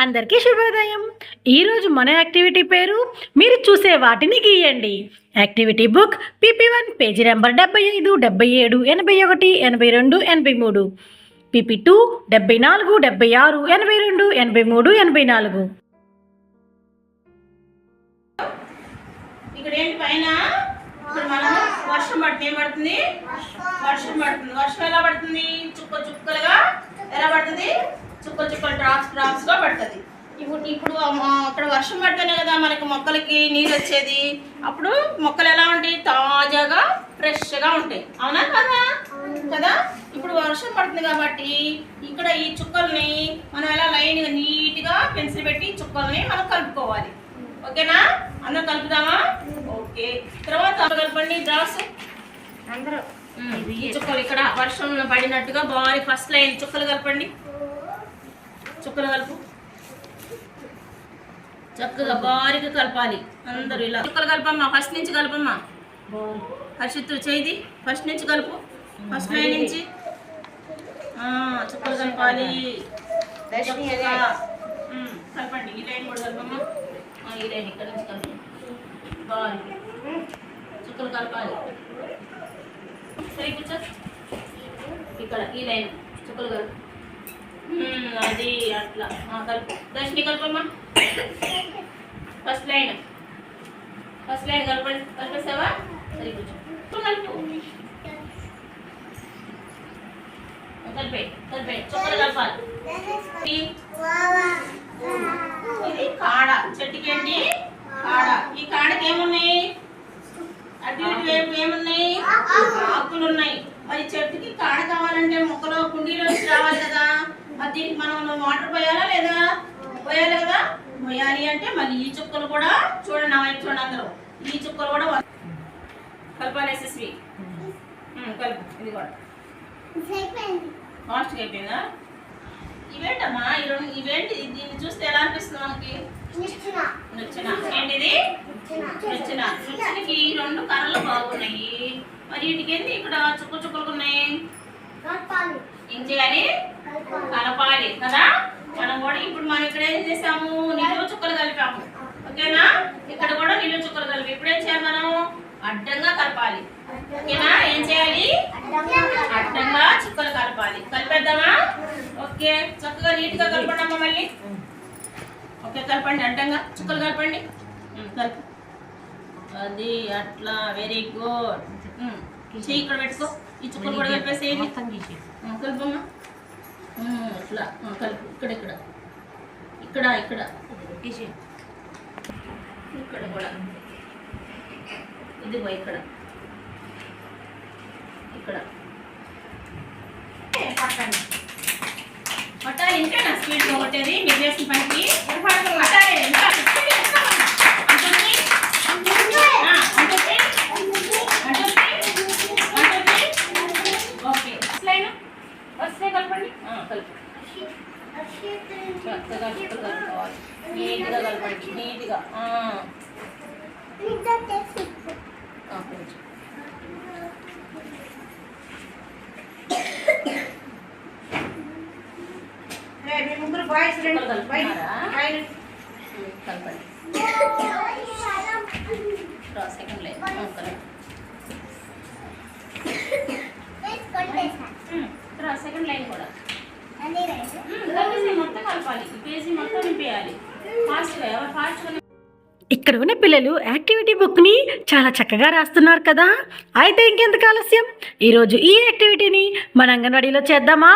అందరికీ శుభోదయం. ఈరోజు మన యాక్టివిటీ పేరు మీరు చూసే వాటిని గీయండి. Activity book PP1 page number 75, 77, 81, 82, 83. PP2 74, 76, 82, 83, 84. ఇక్కడ ఏంటి పైన ఇప్పుడు మనం వర్షం పడుతుంది. ఏం పడుతుంది? వర్షం పడుతుంది. వర్షం ఎలా పడుతుంది? చుక్కలుగా ఎలా పడుతుంది? చుక్కలు డ్రాప్స్ గా పడుతుంది. ఇప్పుడు అక్కడ వర్షం పడితేనే కదా మనకి మొక్కలకి నీరు వచ్చేది. అప్పుడు మొక్కలు ఎలా ఉంటాయి? తాజాగా ఫ్రెష్గా ఉంటాయి. అవునా కదా? ఇప్పుడు వర్షం పడుతుంది కాబట్టి ఇక్కడ ఈ చుక్కల్ని మనం ఎలా లైన్గా నీట్గా పెన్సిల్ పెట్టి చుక్కల్ని మనం కలుపుకోవాలి. ఓకేనా? అందరూ కలుపుదామా? ఓకే. తర్వాత కలపండి డ్రాప్స్ అందరూ. ఈ చుక్కలు ఇక్కడ వర్షం పడినట్టుగా బాగా ఫస్ట్ లైన్ చుక్కలు కలపండి. చుక్కలు కలుపు. చక్కగా బారిగా కలపాలి. అందరూ ఇలా చుక్కలు కలపమ్మా. ఫస్ట్ నుంచి కలపమ్మా. హర్షిత్తు చేయి. ఫస్ట్ నుంచి కలుపు. ఫస్ట్ లైన్ నుంచి చుక్కలు కలపాలి. కలపండి. ఈ లైన్ కూడా కలపమ్మా. ఈ లైన్ ఇక్కడ నుంచి కలుపు. బాగా చుక్కలు కలపాలి. సరే కూర్చో. ఇక్కడ ఈ లైన్ చుక్కలు కలుపు. అది అట్లా కలుపు. దర్శని కలపమ్మా. ఫస్ట్ లైన్ కలపండి. కలిపేసావా? సరే కూర్చో. కలుపు. కలిపే చుక్కలు కలపాలి. ఇది కాడ. చెట్టుకి ఏంటి? కాడ. ఈ కాడకి ఏమున్నాయి? అటు ఇటు ఏమున్నాయి? ఆకులు ఉన్నాయి. మరి చెట్టుకి కాడ కావాలంటే మొక్కలో కుండీలో రావాలి కదా. మరి దీనికి మనం వాటర్ పోయాలా లేదా? పోయాలి కదా. పోయాలి అంటే మళ్ళీ ఈ చుక్కలు కూడా చూడండి. నా వైపు చూడండి అందరూ. ఈ చుక్కలు కూడా కలపాలి. ఎస్ఎస్వి కలుపు. ఇది కూడా ఫాస్ట్గా అయిపోయిందా? ఇవేంటమ్మా ఇవేంటి? దీన్ని చూస్తే ఎలా అనిపిస్తుంది మనకి? నచ్చిన ఏంటిది? నచ్చినకి రెండు కర్రలు బాగున్నాయి. మరి వీటికి ఏంటి ఇక్కడ చుక్కలు ఉన్నాయి? ఏం చేయాలి? కలపాలి కదా. మనం కూడా ఇప్పుడు మనం ఇక్కడ ఏం చేసాము? నిలువు చుక్కలు కలిపాము. ఓకేనా? ఇక్కడ కూడా నిలువు చుక్కలు కలిపి ఇప్పుడు ఏం చేయాలి? మనం అడ్డంగా కలపాలి. ఓకేనా? ఏం చేయాలి? అడ్డంగా చుక్కలు కలపాలి. కలిపేద్దామా? ఓకే. చక్కగా నీట్గా కలపండి అమ్మ. మళ్ళీ ఓకే కలపండి. అడ్డంగా చుక్కలు కలపండి. కలుపు. అది అట్లా. Very good. చెయ్యి ఇక్కడ పెట్టుకో. ఈ చుక్కలు కూడా కలిపేసేయండి. కలుపమ్మా. అట్లా కలుపు. ఇక్కడ కూడా ఇదిగో ఇక్కడ పట్టాలి. ఇంకేనా స్పీడ్ కొట్టేది? మీరు చేసిన పనికి పట్టాలి. ఓకే. వస్తే కలపండి. కలుపు. చక్కగా కలుపుకోవాలి. నీట్గా కలపండి. నీట్గా కొంచెం ముగ్గురు బాయ్స్ కలపండి. సెకండ్ లైన్ సెకండ్ లైన్ కూడా మొత్తం కలపాలి. పేజీ మొత్తం నింపేయాలి. ఫాస్ట్గా. ఇక్కడ ఉన్న పిల్లలు యాక్టివిటీ బుక్ని చాలా చక్కగా రాస్తున్నారు కదా. అయితే ఇంకెందుకు ఆలస్యం? ఈరోజు ఈ యాక్టివిటీని మన అంగన్వాడీలో చేద్దామా?